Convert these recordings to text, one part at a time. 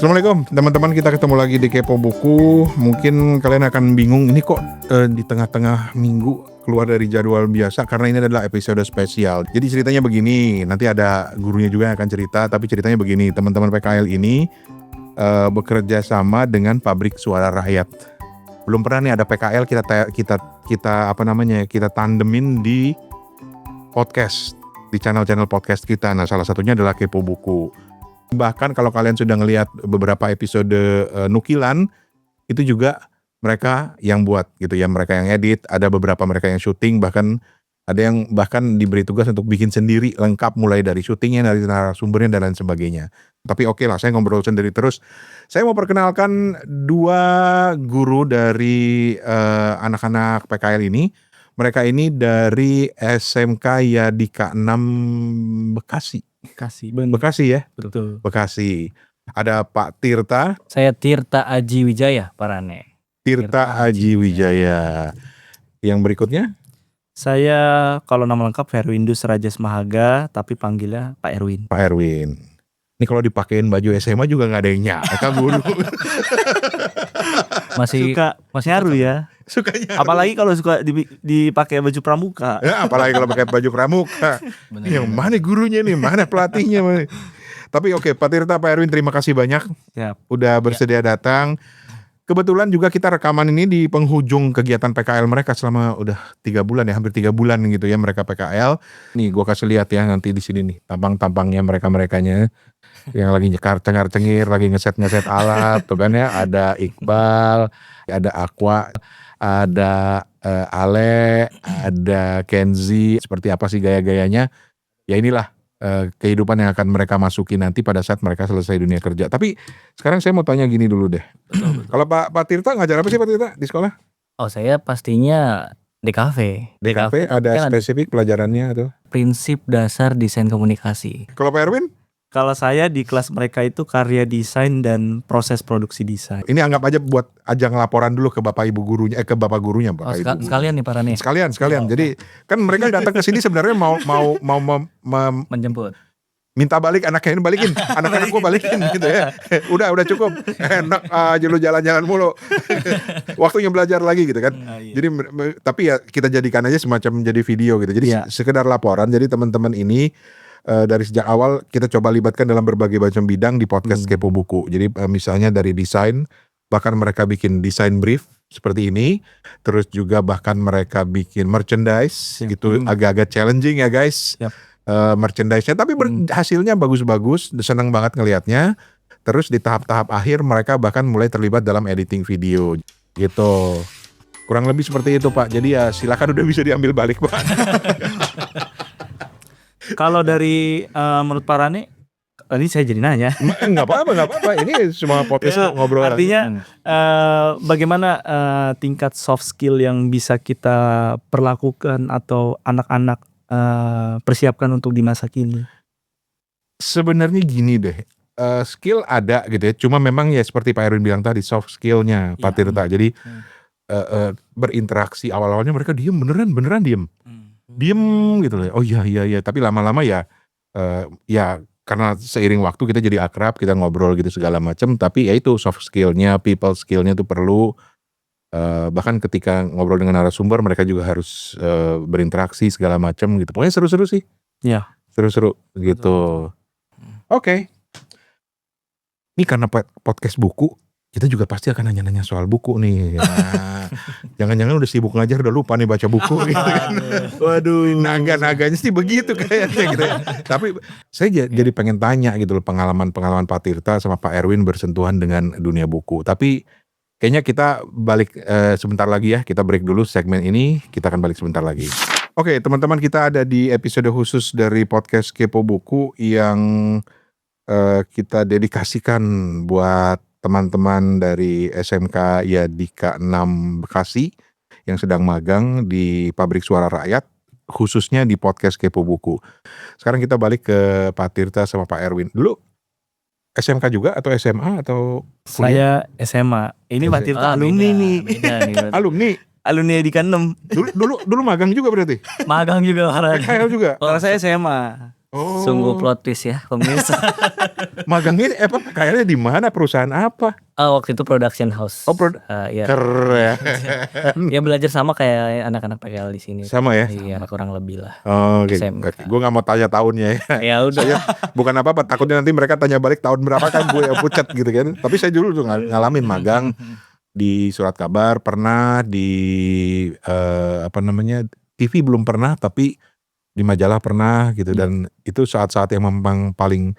Assalamualaikum teman-teman, kita ketemu lagi di Kepo Buku. Mungkin kalian akan bingung, ini kok di tengah-tengah minggu keluar dari jadwal biasa, karena ini adalah episode spesial. Jadi ceritanya begini, nanti ada gurunya juga yang akan cerita, tapi ceritanya begini, teman-teman PKL ini bekerja sama dengan Pabrik Suara Rakyat. Belum pernah nih ada PKL kita tandemin di podcast, di channel-channel podcast kita. Nah, salah satunya adalah Kepo Buku. Bahkan kalau kalian sudah ngelihat beberapa episode nukilan, itu juga mereka yang buat gitu ya, mereka yang edit, ada beberapa mereka yang syuting, bahkan ada yang bahkan diberi tugas untuk bikin sendiri lengkap, mulai dari syutingnya, dari narasumbernya dan lain sebagainya. Tapi oke lah, saya ngobrol sendiri terus. Saya mau perkenalkan dua guru dari anak-anak PKL ini. Mereka ini dari SMK Yadika 6 Bekasi. Bekasi ya? Betul. Bekasi. Ada Pak Tirta. Saya Tirta Aji Wijaya, Parane. Tirta Aji Wijaya. Yang berikutnya? Saya kalau nama lengkap Herwindus Rajas Mahaga, tapi panggilnya Pak Erwin. Pak Erwin. Ini kalau dipakein baju SMA juga nggak ada yang nyangka guru. Masih nyaru ya. Sukanya. Apalagi kalau suka dipakai baju pramuka. Ya, apalagi kalau pakai baju pramuka. Yang mana gurunya nih, mana pelatihnya? Tapi oke, Pak Tirta, Pak Erwin, terima kasih banyak. Siap. Udah bersedia datang. Kebetulan juga kita rekaman ini di penghujung kegiatan PKL mereka selama udah 3 bulan ya, hampir 3 bulan gitu ya mereka PKL. Nih gua kasih lihat ya nanti di sini nih tampang-tampangnya mereka-merekanya yang lagi cengar-cengir, lagi ngeset alat tuh kan ya. Ada Iqbal, ada Aqua, ada Ale, ada Kenzi. Seperti apa sih gaya-gayanya? Ya inilah kehidupan yang akan mereka masuki nanti pada saat mereka selesai dunia kerja. Tapi sekarang saya mau tanya gini dulu deh. Betul. Kalau Pak Tirta ngajar apa sih Pak Tirta di sekolah? Oh, saya pastinya DKV. DKV ada kan spesifik pelajarannya atau? Prinsip dasar desain komunikasi. Kalau Pak Erwin? Kalau saya di kelas mereka itu karya desain dan proses produksi desain. Ini anggap aja buat ajang laporan dulu ke Bapak Ibu gurunya, ke Bapak gurunya, Bapak Ibu. Sekalian nih Parane. Sekalian. Jadi kan mereka datang ke sini sebenarnya mau menjemput. Minta balik anaknya, ini balikin, anak-anak gue balikin gitu ya. Udah cukup. Enak aja lu jalan-jalan mulu. Waktunya belajar lagi gitu kan. Iya. Jadi tapi ya kita jadikan aja semacam jadi video gitu. Jadi sekedar laporan. Jadi teman-teman ini dari sejak awal kita coba libatkan dalam berbagai macam bidang di podcast Kepo Buku. Jadi misalnya dari desain, bahkan mereka bikin desain brief seperti ini, terus juga bahkan mereka bikin merchandise gitu, agak-agak challenging ya guys. Merchandise-nya, tapi hasilnya bagus-bagus, senang banget ngelihatnya. Terus di tahap-tahap akhir mereka bahkan mulai terlibat dalam editing video gitu. Kurang lebih seperti itu Pak. Jadi ya silakan udah bisa diambil balik Pak. Kalau dari menurut Parane, tadi saya jadi nanya. Nggak apa-apa. Ini semua podcast ngobrol. Artinya bagaimana tingkat soft skill yang bisa kita perlakukan atau anak-anak persiapkan untuk di masa kini? Sebenarnya gini deh, skill ada gitu ya. Cuma memang ya seperti Pak Erwin bilang tadi, soft skillnya Pak Tirta. Jadi berinteraksi awal-awalnya mereka diem, beneran diem. Diem gitu loh. Oh iya. Tapi lama-lama ya karena seiring waktu kita jadi akrab, kita ngobrol gitu segala macam. Tapi ya itu soft skillnya, people skillnya tuh perlu. Bahkan ketika ngobrol dengan narasumber mereka juga harus berinteraksi segala macam gitu. Pokoknya seru-seru sih. Iya. Seru-seru gitu. Oke. Ini karena podcast buku, kita juga pasti akan nanya-nanya soal buku nih. Nah, jangan-jangan udah sibuk ngajar udah lupa nih baca buku gitu kan. Waduh, naga-naganya sih begitu kayaknya gitu ya. Tapi saya jadi pengen tanya gitu loh, pengalaman Pak Tirta sama Pak Erwin bersentuhan dengan dunia buku. Tapi kayaknya kita balik sebentar lagi ya. Kita break dulu segmen ini, kita akan balik sebentar lagi. Oke, teman-teman, kita ada di episode khusus dari podcast Kepo Buku yang kita dedikasikan buat teman-teman dari SMK Yadika 6 Bekasi yang sedang magang di Pabrik Suara Rakyat, khususnya di podcast Kepo Buku. Sekarang kita balik ke Pak Tirta sama Pak Erwin. Dulu SMK juga atau SMA atau kuliah? Saya SMA. Ini Pak Tirta alumni nih. Alumni Yadika 6. Dulu magang juga berarti? Magang juga. PKL juga? Kalau saya SMA. Oh, Sungguh plot twist ya pemirsa. magangnya kayaknya di mana, perusahaan apa? Waktu itu production house. Oh, Ya. Keren. Ya belajar sama kayak anak-anak PKL di sini. Sama ya? Iya, kurang lebih lah. Oke, SMK. gue nggak mau tanya tahunnya ya. Ya udah. Saya bukan apa-apa, takutnya nanti mereka tanya balik tahun berapa kan gue yang pucat gitu kan. Tapi saya dulu tuh ngalamin magang di Surat Kabar, pernah di TV belum pernah, tapi di majalah pernah gitu. Dan itu saat-saat yang memang paling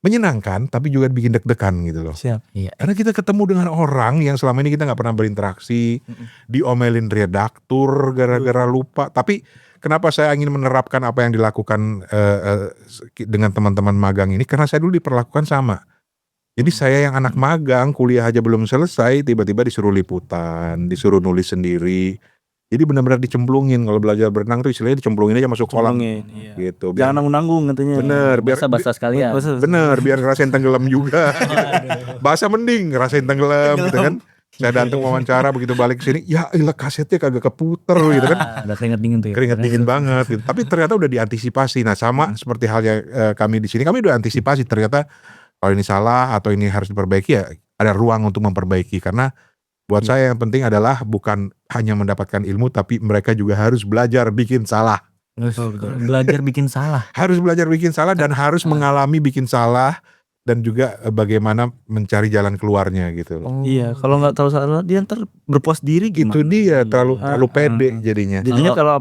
menyenangkan, tapi juga bikin deg-degan gitu loh. Siap. Iya. Karena kita ketemu dengan orang yang selama ini kita nggak pernah berinteraksi, diomelin redaktur gara-gara lupa. Tapi kenapa saya ingin menerapkan apa yang dilakukan dengan teman-teman magang ini? Karena saya dulu diperlakukan sama. Jadi saya yang anak magang, kuliah aja belum selesai, tiba-tiba disuruh liputan, disuruh nulis sendiri. Jadi benar-benar dicemplungin. Kalau belajar berenang tuh istilahnya dicemplungin aja masuk kolam Iya. gitu. Jangan nanggung-nanggung katanya. Bener, biar Bahasa sekalian. bener biar ngerasain tenggelam juga. Bahasa mending ngerasain tenggelam gitu kan. Saya datang wawancara, begitu balik ke sini, ya ilah kasetnya kagak keputer gitu kan. Ada keringat dingin tuh ya. Keringat dingin banget gitu. Tapi ternyata udah diantisipasi. Nah sama seperti halnya kami di sini, kami udah antisipasi. Ternyata kalau ini salah atau ini harus diperbaiki, ya ada ruang untuk memperbaiki. Karena buat saya yang penting adalah bukan hanya mendapatkan ilmu, tapi mereka juga harus belajar bikin salah. Belajar bikin salah. Harus belajar bikin salah dan harus mengalami bikin salah. Dan juga bagaimana mencari jalan keluarnya gitu loh. Iya, kalau nggak tahu salah dia ntar berpuas diri gimana? Itu dia, terlalu pede jadinya. Jadinya kalau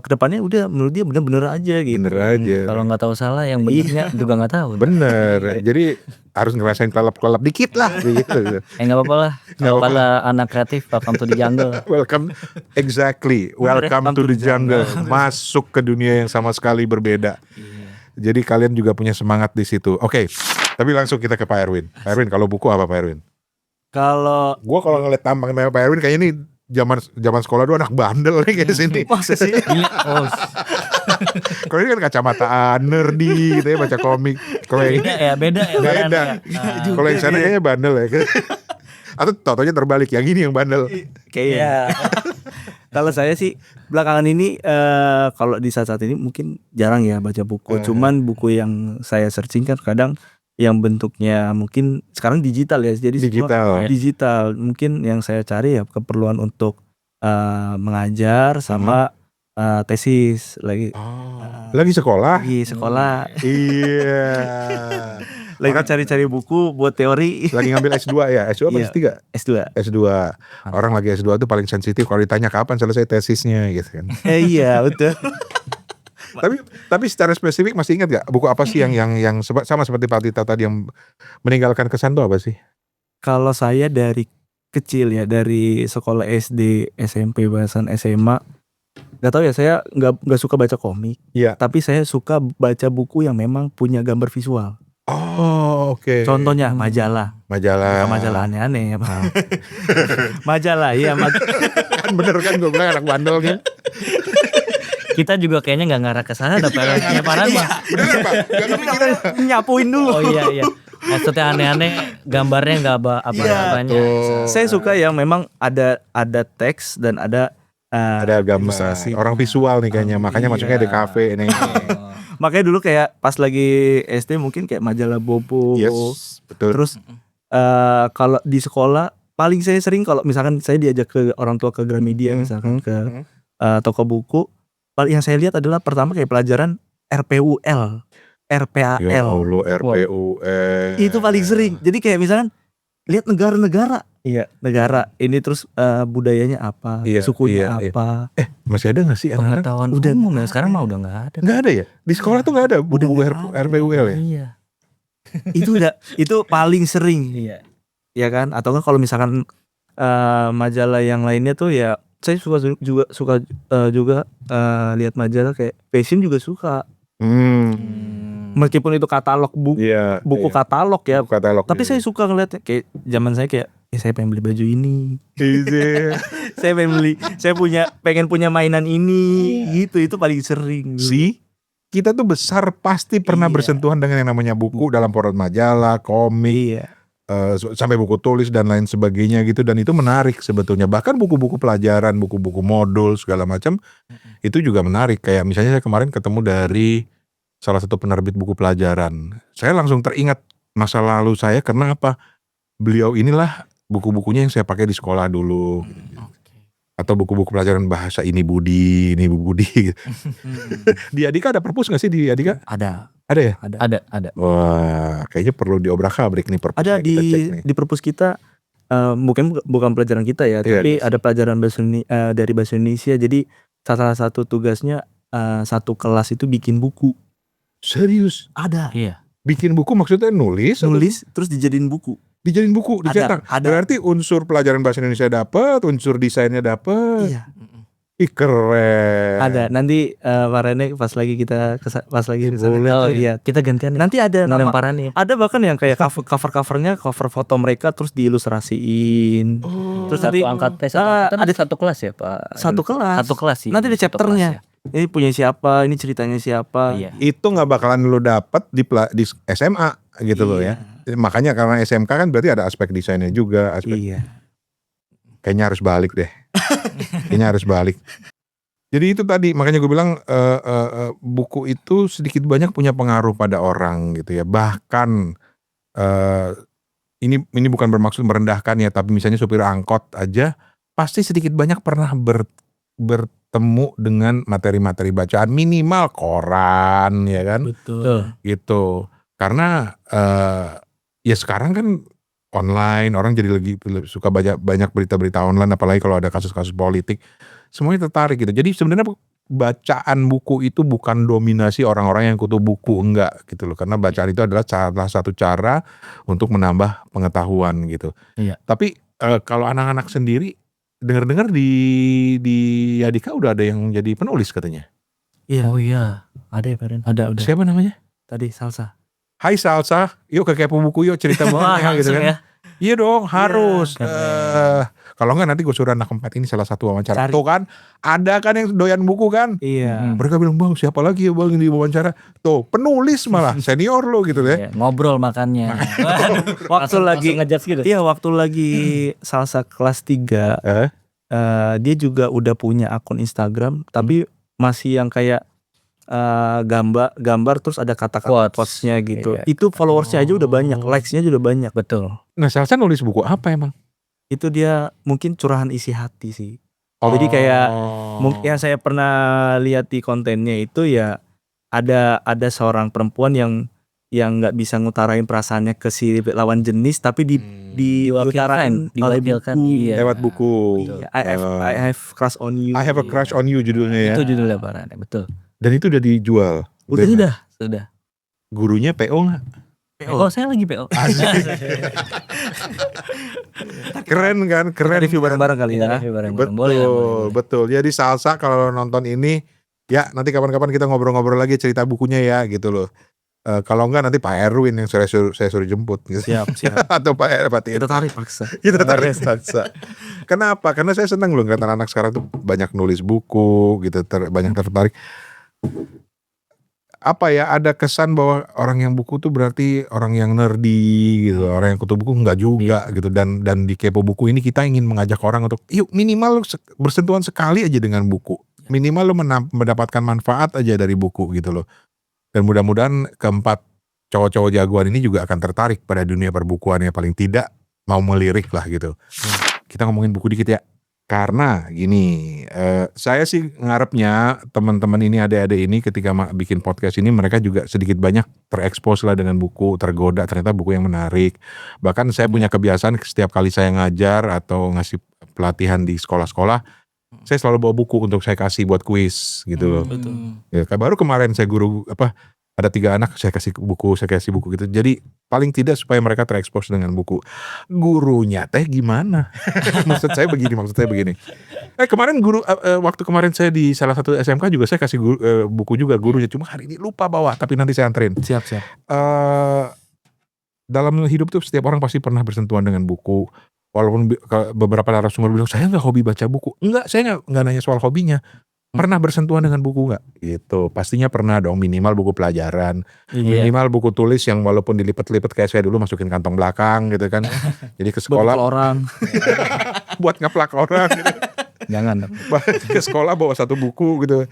kedepannya udah menurut dia bener-bener aja gitu. Bener aja. Kalau nggak tahu salah, yang benernya juga nggak tahu. Bener. Jadi harus ngerasain kelelep-kelelep dikit lah gitu. Nggak apa-apa lah. Kalau pada anak kreatif, welcome to the jungle. Welcome to the jungle. Masuk ke dunia yang sama sekali berbeda. Jadi kalian juga punya semangat di situ. Oke, tapi langsung kita ke Pak Erwin. Pak Erwin, kalau buku apa Pak Erwin? Kalau ngeliat tampang Pak Erwin kayaknya ini zaman sekolah dulu anak bandel nih kayak sini. masa sih? Kalau ini kan kacamata nerdy gitu ya, baca komik. Kalau yang ini beda ya. beda. Kalau yang sana kayaknya bandel ya. Atau totonya terbalik, yang ini yang bandel. Kayaknya. Kalau saya sih belakangan ini kalau di saat-saat ini mungkin jarang ya baca buku. Cuman buku yang saya searching kan kadang yang bentuknya mungkin sekarang digital ya. Jadi digital. Mungkin yang saya cari ya keperluan untuk mengajar sama tesis lagi. Lagi sekolah? Lagi sekolah. Iya. Lagi cari-cari buku buat teori. Lagi ngambil S2 ya? S2 apa S3? S2. Orang lagi S2 tuh paling sensitif kalau ditanya kapan selesai tesisnya gitu kan. Iya betul. Tapi secara spesifik masih ingat gak buku apa sih yang sama seperti Pak Tita tadi yang meninggalkan kesan tuh apa sih? Kalau saya dari kecil ya, dari sekolah SD, SMP, bahkan SMA, nggak tahu ya, saya nggak suka baca komik. Iya. Tapi saya suka baca buku yang memang punya gambar visual. Oh, oke. Contohnya majalah aneh-aneh ya. Majalah, iya. Kan bener kan gue bilang anak bandel kan. Kita juga kayaknya nggak ngarah ke sana, ada penyeparan Pak. Bener Pak. Nyapuin dulu. Oh iya. Maksudnya aneh-aneh, gambarnya nggak apa-apanya. Saya suka yang memang ada teks dan ada gambar. Orang visual nih kayaknya, makanya masuknya di kafe ini. Makanya dulu kayak pas lagi SD mungkin kayak majalah Bobo. Yes, betul. Terus kalau di sekolah paling saya sering kalau misalkan saya diajak ke orang tua ke Gramedia misalkan ke toko buku, paling yang saya lihat adalah pertama kayak pelajaran RPUL. RPAL. Ya Allah, RPUL. Itu paling sering. Jadi kayak misalkan lihat negara-negara. Iya, negara ini terus budayanya apa, sukunya apa. Masih ada gak sih anak-anak? Pengetahuan umum ya, sekarang mah udah gak ada. Gak ada ya? Di sekolah tuh gak ada buku RPUL ya? Iya. Itu paling sering. Iya. Ya kan? Atau kan kalau misalkan majalah yang lainnya tuh ya saya suka juga lihat majalah kayak fashion juga suka. Meskipun itu katalog buku katalog ya. Tapi saya suka ngeliat kayak zaman saya kayak saya pengen beli baju ini. Saya pengen punya mainan ini gitu. Itu paling sering. Kita tuh besar pasti pernah bersentuhan dengan yang namanya buku dalam format majalah, komik. Iya. sampai buku tulis dan lain sebagainya gitu, dan itu menarik sebetulnya. Bahkan buku-buku pelajaran, buku-buku modul segala macam itu juga menarik. Kayak misalnya saya kemarin ketemu dari salah satu penerbit buku pelajaran. Saya langsung teringat masa lalu saya karena apa? Beliau inilah buku-bukunya yang saya pakai di sekolah dulu. Atau buku-buku pelajaran bahasa ini Budi. Di Adika ada perpus gak sih di Adika? Ada Ada ya? Ada. Wah, kayaknya perlu diobrak-abrik nih perpusnya. ada Kita cek nih. di perpus kita, mungkin bukan pelajaran kita ya, Iya, tapi iya. ada pelajaran dari bahasa Indonesia. Jadi salah satu tugasnya satu kelas itu bikin buku. Serius? Ada Iya. Bikin buku maksudnya nulis? Atau nulis terus dijadiin buku. dijadiin buku, dicetak? Ada. Berarti unsur pelajaran bahasa Indonesia dapat, unsur desainnya dapat. Iya. Ih keren. Ada. Nanti Pak Rene pas lagi kita pas lagi kesana. Boleh. Oh, Iya. Kita gantian nih. Nanti ada nama. Lemparannya. Ada bahkan yang kayak cover-covernya cover foto mereka terus diilustrasiin. Oh. Terus Satu nanti angkat ada satu kelas ya Pak. satu kelas. Satu kelas sih. Nanti ada Satu chapternya. kelas Ini punya siapa, ini ceritanya siapa. ya. Iya. Itu nggak bakalan lu dapat di SMA gitu loh ya. Makanya karena SMK kan berarti ada aspek desainnya juga, aspek. Iya. Kayaknya harus balik deh. Kayaknya harus balik. Jadi itu tadi makanya gue bilang buku itu sedikit banyak punya pengaruh pada orang gitu ya. Bahkan ini bukan bermaksud merendahkan ya, tapi misalnya supir angkot aja pasti sedikit banyak pernah bertemu dengan materi-materi bacaan, minimal koran ya kan. Betul. Gitu. Karena ya sekarang kan online, orang jadi lagi suka banyak berita-berita online, apalagi kalau ada kasus-kasus politik, semuanya tertarik gitu. Jadi sebenarnya bacaan buku itu bukan dominasi orang-orang yang kutu buku, enggak gitu loh. Karena bacaan itu adalah salah satu cara untuk menambah pengetahuan gitu. Iya. Tapi kalau anak-anak sendiri dengar-dengar di Adika udah ada yang jadi penulis katanya. Iya. Oh iya. Ada ya Pak Ren? Ada udah. Siapa namanya? Tadi Salsa. Hai Salsa, yuk ke Kepo Buku yuk cerita Wah, banget gitu langsung kan. ya. Iya dong, harus. keren. Kalau enggak nanti gue suruh anak keempat ini salah satu wawancara. Cari. Tuh kan, ada kan yang doyan buku kan. Iya. Mereka bilang, bang siapa lagi ya bang yang diwawancara. Tuh, penulis malah, senior lo gitu deh. Iya, ngobrol makannya. Waktu lagi ngejudge gitu. Iya, waktu lagi Salsa kelas 3, dia juga udah punya akun Instagram, tapi masih yang kayak gambar terus ada kata-kata Quotes. quotes-nya gitu. Iya. Itu followersnya aja udah banyak, likes-nya juga udah banyak. Betul. Nah, Salsa nulis buku apa emang? Itu dia mungkin curahan isi hati sih. Jadi kayak mungkin yang saya pernah lihat di kontennya itu ya ada seorang perempuan yang nggak bisa ngutarain perasaannya ke si lawan jenis, tapi diutarain oleh Diwakilkan. buku. Iya. lewat buku. Iya, I have crush on you. I have a crush on you judulnya ya. Itu judulnya Pak Ren. Betul. Dan itu udah dijual. Sudah. Gurunya PO nggak? Oh, saya lagi PO. Keren kan, keren. Review bareng-bareng kali ya. Boleh. Betul. Jadi Salsa kalau nonton ini, ya nanti kapan-kapan kita ngobrol-ngobrol lagi cerita bukunya ya gitu loh. Kalau enggak nanti Pak Erwin yang saya suruh jemput gitu. Siap. Atau Pak Tito. Kita tarik paksa. Kita tarik Salsa. Kenapa? Karena saya senang loh ngeliat anak-anak sekarang tuh banyak nulis buku gitu, banyak tertarik. Apa ya, ada kesan bahwa orang yang buku tuh berarti orang yang nerdy gitu, orang yang kutu buku enggak juga gitu. Dan di Kepo Buku ini kita ingin mengajak orang untuk yuk minimal bersentuhan sekali aja dengan buku, minimal lo mendapatkan manfaat aja dari buku gitu loh. Dan mudah-mudahan keempat cowok-cowok jagoan ini juga akan tertarik pada dunia perbukuan ya, paling tidak mau melirik lah gitu. Kita ngomongin buku dikit ya. Karena gini, saya sih ngarepnya teman-teman ini, adik-adik ini ketika bikin podcast ini mereka juga sedikit banyak terekspos lah dengan buku, tergoda ternyata buku yang menarik. Bahkan saya punya kebiasaan setiap kali saya ngajar atau ngasih pelatihan di sekolah-sekolah, saya selalu bawa buku untuk saya kasih buat kuis gitu loh. Ya, baru kemarin saya ada 3 anak saya kasih buku gitu. Jadi paling tidak supaya mereka terekspos dengan buku. Gurunya teh gimana? Maksud saya begini. Kemarin guru waktu kemarin saya di salah satu SMK juga saya kasih buku juga gurunya, cuma hari ini lupa bawa, tapi nanti saya anterin. Siap. Dalam hidup tuh setiap orang pasti pernah bersentuhan dengan buku. Walaupun beberapa narasumber bilang saya nggak hobi baca buku. Enggak, saya nggak nanya soal hobinya. pernah bersentuhan dengan buku nggak? Gitu. Pastinya pernah dong, minimal buku pelajaran, Iya. minimal buku tulis yang walaupun dilipat-lipat kayak saya dulu masukin kantong belakang gitu kan. Jadi ke sekolah Beberapa orang. buat ngeplak orang gitu. Jangan. Ke sekolah bawa satu buku gitu.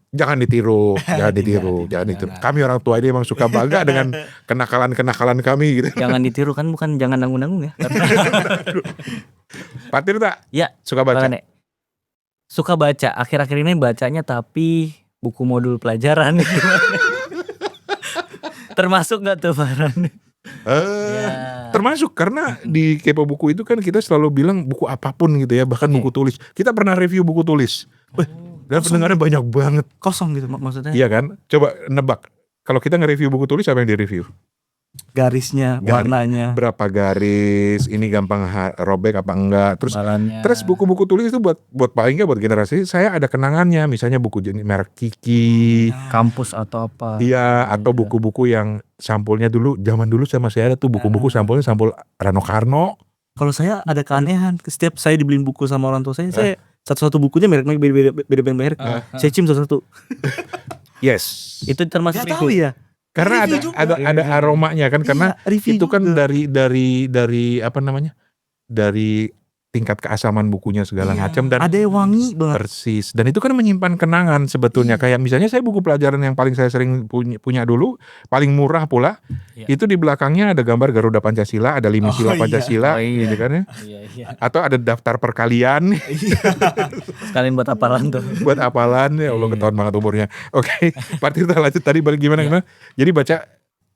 Jangan ditiru. Kami orang tua ini emang suka bangga dengan kenakalan-kenakalan kami gitu. Jangan ditiru kan, bukan jangan nanggung-nanggung ya. Pak Tirta, Ya, suka baca? Pak Rane. Suka baca. Akhir-akhir ini bacanya tapi buku modul pelajaran. Termasuk nggak tuh Pak Rane? Ya. Termasuk karena di Kepo Buku itu kan kita selalu bilang buku apapun gitu ya, bahkan buku tulis. Kita pernah review buku tulis. Dan pendengarnya banyak banget. Kosong gitu maksudnya. Iya kan? Coba nebak. Kalau kita nge-review buku tulis, apa yang di-review? Garisnya, warnanya. Berapa garis, ini gampang robek apa enggak. Terus buku-buku tulis itu buat paling nggak buat generasi saya ada kenangannya, misalnya buku jenis merek Kiki, Kampus atau apa? iya, atau buku-buku yang sampulnya dulu, zaman dulu saya masih ada tuh buku-buku sampulnya sampul Rano Karno. Kalau saya ada keanehan, setiap saya dibeliin buku sama orang tua saya satu-satu bukunya merek beda merek. Saya cium satu-satu. Yes. Itu termasuk Gak tahu ya. Karena Review ada aromanya kan, karena review itu kan juga. dari apa namanya? Dari tingkat keasaman bukunya segala macam dan ada yang wangi banget. persis. Dan itu kan menyimpan kenangan sebetulnya. Kayak misalnya saya buku pelajaran yang paling saya sering punya dulu, paling murah pula, itu di belakangnya ada gambar Garuda Pancasila, ada 5 sila Pancasila, gitu kan ya. Iya. Atau ada daftar perkalian Sekalian buat apalan tuh. buat apalan, ya Allah ketahuan banget umurnya. Oke, Pak Tirta lanjut tadi balik gimana? Jadi baca.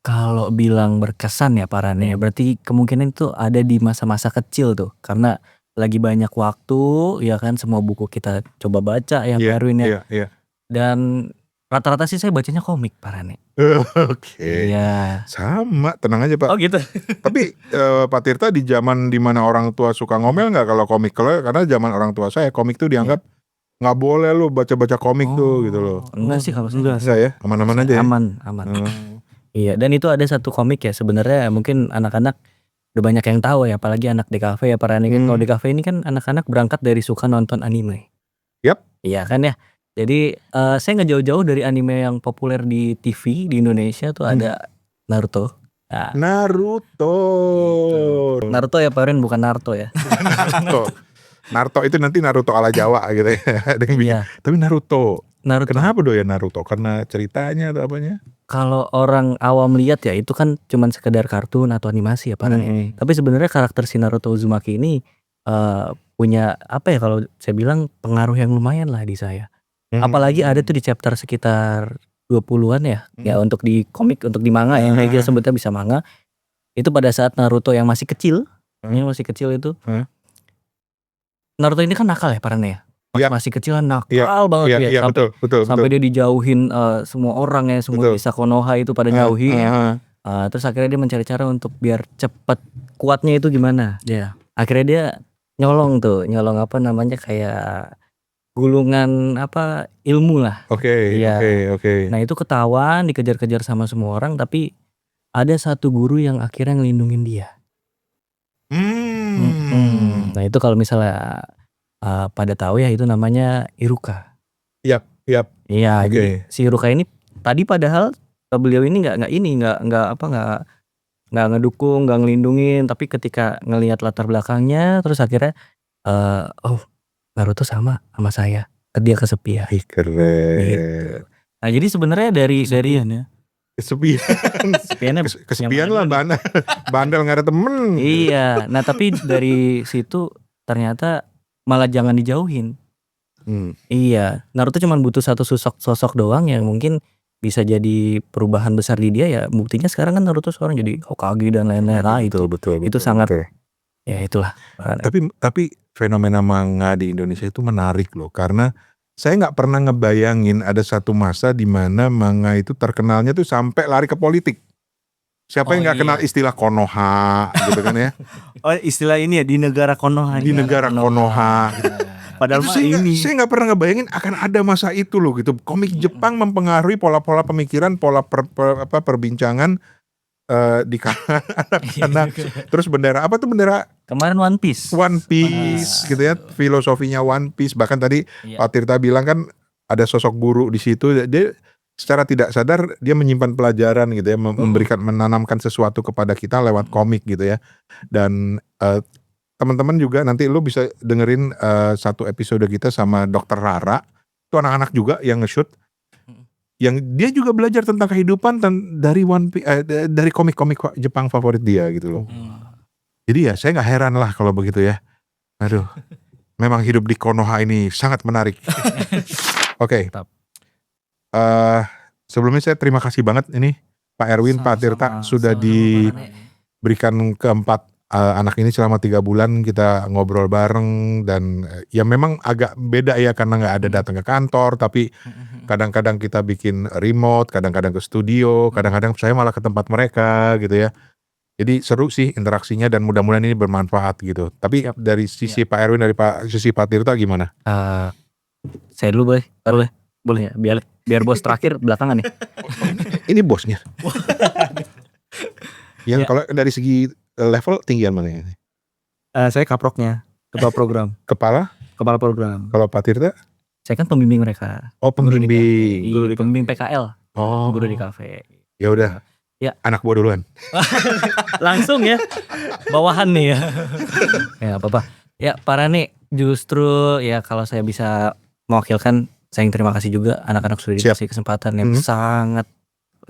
Kalau bilang berkesan ya Pak Rane, berarti kemungkinan itu ada di masa-masa kecil tuh. Karena lagi banyak waktu, ya kan, semua buku kita coba baca ya Pak Erwin ya. Iya. Dan rata-rata sih saya bacanya komik Pak Rane. Oke. Iya. Sama, tenang aja Pak. Oh gitu. Tapi Pak Tirta di zaman dimana orang tua suka ngomel nggak kalau komik? Karena zaman orang tua saya komik tuh dianggap nggak boleh lu baca-baca komik tuh gitu loh. Enggak sih kalau Enggak. Enggak ya? Aman-aman aja ya? aman. Iya, dan itu ada satu komik ya sebenarnya mungkin anak-anak udah banyak yang tahu ya, apalagi anak DKV ya Pak Rane. Kalau DKV ini kan anak-anak berangkat dari suka nonton anime. Yap. Iya kan ya. Jadi saya nggak jauh-jauh dari anime yang populer di TV di Indonesia tuh ada Naruto. Nah, Naruto ya Pak Ren, bukan Naruto ya. Naruto itu nanti Naruto ala Jawa gitu ya. Ada yang bikin. Iya. Tapi Naruto. Naruto. Kenapa doyan Naruto? Karena ceritanya atau apanya? Kalau orang awam lihat ya itu kan cuman sekedar kartun atau animasi ya Pak Ren. Tapi sebenarnya karakter si Naruto Uzumaki ini punya apa ya, kalau saya bilang pengaruh yang lumayan lah di saya. Apalagi ada tuh di chapter sekitar 20-an ya. Ya untuk di komik, untuk di manga ya, kayak kita sebutnya bisa manga. Itu pada saat Naruto yang masih kecil, itu. Naruto ini kan nakal ya Pak Ren ya. Iya. Masih kecil kan nakal banget ya. Iya, betul. Sampai dia dijauhin semua orang ya, semua desa Konoha itu pada jauhi. Terus akhirnya dia mencari cara untuk biar cepet kuatnya itu gimana. Ya. Akhirnya dia nyolong apa namanya, kayak gulungan apa ilmu lah. Oke. Nah itu ketahuan, dikejar-kejar sama semua orang, tapi ada satu guru yang akhirnya ngelindungin dia. Nah itu kalau misalnya pada tahu ya, itu namanya Iruka. Yap. Iya, Oke. jadi si Iruka ini tadi padahal beliau ini nggak ngedukung, nggak ngelindungin, tapi ketika ngelihat latar belakangnya, terus akhirnya Naruto sama saya, dia kesepian. Keren. Gitu. Nah jadi sebenarnya dari ya. kesepiannya Kesepian lah, bandel nggak ada temen. Iya, nah tapi dari situ ternyata malah jangan dijauhin. Iya, Naruto cuma butuh satu sosok doang yang mungkin bisa jadi perubahan besar di dia ya. Buktinya sekarang kan Naruto seorang jadi Hokage dan lain-lain. Nah, Betul. itu sangat ya itulah. Tapi fenomena manga di Indonesia itu menarik loh, karena saya nggak pernah ngebayangin ada satu masa di mana manga itu terkenalnya tuh sampai lari ke politik. Siapa yang nggak kenal istilah Konoha gitu kan ya? Oh, istilah ini ya, di negara Konoha. Di negara Konoha. Padahal saya nggak pernah ngebayangin akan ada masa itu loh gitu. Komik Jepang mempengaruhi pola-pola pemikiran, pola perbincangan di kalangan anak-anak. Terus bendera apa tuh, bendera Kemarin One Piece gitu ya, filosofinya One Piece. Bahkan tadi Pak Tirta bilang kan ada sosok guru di situ, dia secara tidak sadar dia menyimpan pelajaran gitu ya, menanamkan sesuatu kepada kita lewat komik gitu ya. Dan teman-teman juga nanti lu bisa dengerin satu episode kita sama Dokter Rara, itu anak-anak juga yang nge-shoot, yang dia juga belajar tentang kehidupan dari dari komik-komik Jepang favorit dia gitu loh. Jadi ya saya nggak heran lah kalau begitu ya. Aduh, memang hidup di Konoha ini sangat menarik. Oke. Sebelumnya saya terima kasih banget ini Pak Erwin, Pak Tirta sudah diberikan keempat anak ini selama 3 bulan kita ngobrol bareng. Dan ya memang agak beda ya karena nggak ada datang ke kantor, tapi kadang-kadang kita bikin remote, kadang-kadang ke studio, kadang-kadang saya malah ke tempat mereka gitu ya. Jadi seru sih interaksinya dan mudah-mudahan ini bermanfaat gitu. Tapi dari sisi Pak Erwin, dari sisi Pak Tirta gimana? Saya dulu boleh ya, biar bos terakhir belakangan nih. Ini bosnya. Yang kalau dari segi level tinggian mana ini? Saya kaproknya, ketua program. Kepala program. Kalau Pak Tirta? Saya kan pembimbing mereka. Oh, pembimbing. Pembimbing PKL. Oh. Guru di kafe. Ya udah. Ya. Anak buah duluan. Langsung ya. Bawahan nih ya. Ya apa-apa. Ya Pak Rane, justru ya kalau saya bisa mewakilkan, saya yang terima kasih juga anak-anak sudah dikasih kesempatan yang sangat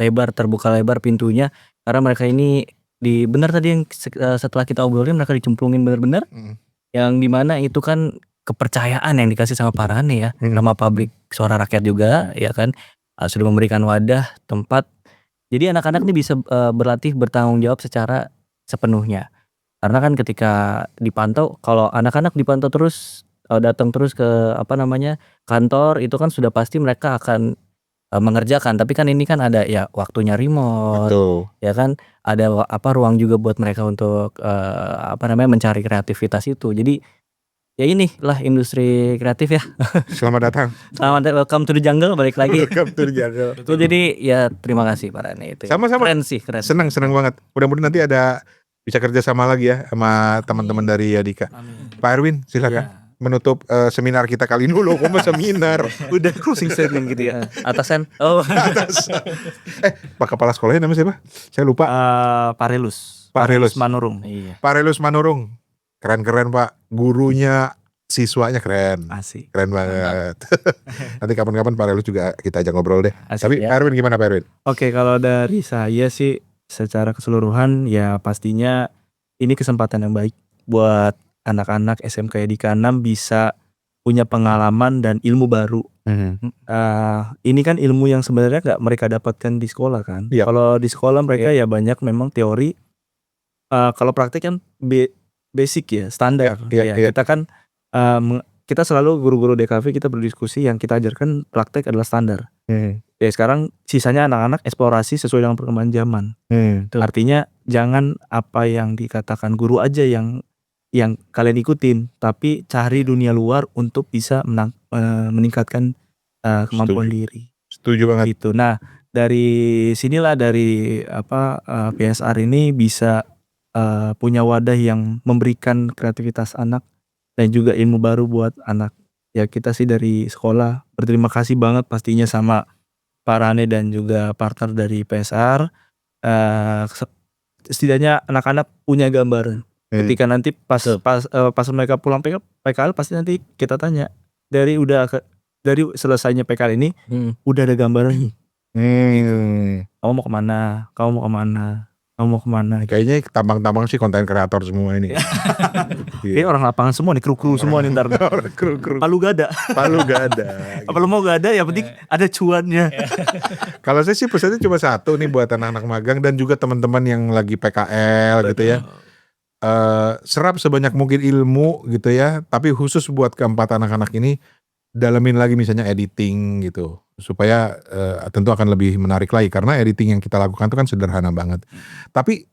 lebar, terbuka lebar pintunya, karena mereka ini benar tadi yang setelah kita obrolin mereka dicemplungin benar-benar, yang dimana itu kan kepercayaan yang dikasih sama Pak Rane ya, nama pabrik Suara Rakyat juga ya kan, sudah memberikan wadah, tempat, jadi anak-anak ini bisa berlatih bertanggung jawab secara sepenuhnya. Karena kan ketika dipantau, kalau anak-anak dipantau terus, datang terus ke kantor, itu kan sudah pasti mereka akan mengerjakan. Tapi kan ini kan ada ya waktunya remote. Betul. Ya kan ada ruang juga buat mereka untuk mencari kreativitas itu. Jadi ya inilah industri kreatif ya. Selamat datang. Selamat welcome to the jungle, balik lagi. Welcome to the jungle. Itu jadi ya terima kasih Pak Rane itu. Sama-sama. Keren sih, keren. Senang banget. Mudah-mudahan nanti bisa kerja sama lagi ya sama teman-teman dari Yadika. Pak Erwin silakan. Menutup seminar kita kali ini dulu. Kok seminar? Udah closing statement gitu ya. Atasan. Oh. Pak kepala sekolahnya namanya siapa? Saya lupa. Parelus Manurung. Iya. Parelus Manurung. Keren-keren Pak. Gurunya, siswanya keren. Asik. Keren banget. Nanti kapan-kapan Parelus juga kita ajak ngobrol deh. Asik, tapi ya. Pak Erwin gimana Pak Erwin? Oke, kalau dari saya sih secara keseluruhan ya pastinya ini kesempatan yang baik buat anak-anak SMK Yadika 6 bisa punya pengalaman dan ilmu baru. Ini kan ilmu yang sebenarnya nggak mereka dapatkan di sekolah kan. Yep. Kalau di sekolah mereka ya banyak memang teori. Kalau praktek kan basic ya, standar. Kita kan kita selalu guru-guru DKV kita berdiskusi, yang kita ajarkan praktek adalah standar. Ya sekarang sisanya anak-anak eksplorasi sesuai dengan perkembangan zaman. Artinya jangan apa yang dikatakan guru aja yang kalian ikutin, tapi cari dunia luar untuk bisa meningkatkan kemampuan diri. Setuju banget. Gitu. Nah, dari sinilah dari PSR ini bisa punya wadah yang memberikan kreativitas anak dan juga ilmu baru buat anak. Ya kita sih dari sekolah berterima kasih banget pastinya sama Pak Rane dan juga partner dari PSR. Setidaknya anak-anak punya gambaran. Ketika nanti pas mereka pulang PKL pasti nanti kita tanya dari selesainya PKL ini udah ada gambaran. Kamu mau kemana? Kayaknya tambang-tambang sih konten kreator semua ini. Ini orang lapangan semua nih, kru semua nih ntar. Kru. Palu gak ada. Kalau mau gak ada, yang penting ada cuannya. Kalau saya sih pesannya cuma satu nih buat anak-anak magang dan juga teman-teman yang lagi PKL gitu ya. Serap sebanyak mungkin ilmu gitu ya, tapi khusus buat keempat anak-anak ini dalamin lagi misalnya editing gitu, supaya tentu akan lebih menarik lagi, karena editing yang kita lakukan itu kan sederhana banget. Tapi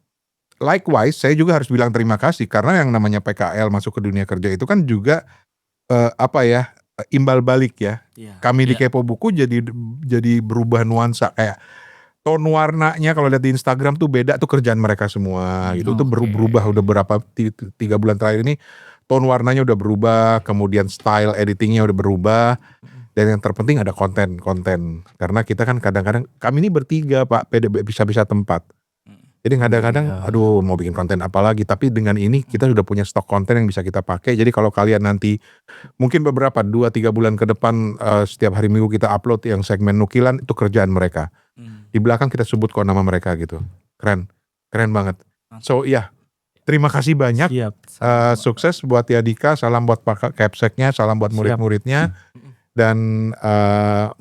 likewise saya juga harus bilang terima kasih, karena yang namanya PKL masuk ke dunia kerja itu kan juga imbal balik ya. Kami di Kepo Buku jadi berubah nuansa, kayak tone warnanya kalau lihat di Instagram tuh beda tuh, kerjaan mereka semua gitu. Itu berubah udah berapa 3 bulan terakhir ini, tone warnanya udah berubah, kemudian style editingnya udah berubah. Dan yang terpenting ada konten. Karena kita kan kadang-kadang, kami ini bertiga Pak, bisa tempat. Jadi kadang-kadang aduh mau bikin konten apa lagi, tapi dengan ini kita sudah punya stok konten yang bisa kita pakai. Jadi kalau kalian nanti mungkin beberapa 2-3 bulan ke depan setiap hari Minggu kita upload yang segmen nukilan, itu kerjaan mereka. Di belakang kita sebut kok nama mereka gitu. Keren banget. So terima kasih banyak. Siap. Sukses buat Yadika, salam buat Pak Capseknya, salam buat murid-muridnya. Dan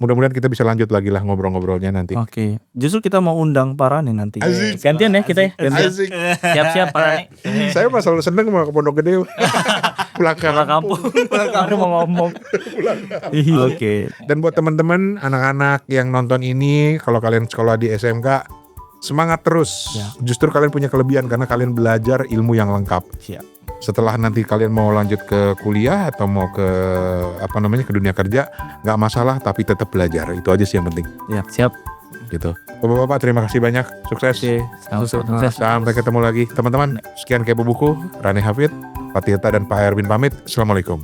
mudah-mudahan kita bisa lanjut lagi lah ngobrol-ngobrolnya nanti. Oke. Justru kita mau undang Parane nanti. Asik. Gantian ya kita ya. Asik. Siap-siap Parane. Saya mah selalu seneng mau ke Pondok Gede. Pulang kampung. Aduh mau ngomong. Oke. Dan buat teman-teman anak-anak yang nonton ini, kalau kalian sekolah di SMK, semangat terus. Ya. Justru kalian punya kelebihan karena kalian belajar ilmu yang lengkap. Siap. Setelah nanti kalian mau lanjut ke kuliah atau mau ke ke dunia kerja, nggak masalah, tapi tetap belajar. Itu aja sih yang penting. Siap. Gitu. Bapak-bapak terima kasih banyak. Sukses. Oke. Sukses. Sampai ketemu lagi teman-teman. Sekian Kepo Buku, Rani Hafid, Pak Tirta dan Pak Erwin pamit. Assalamualaikum.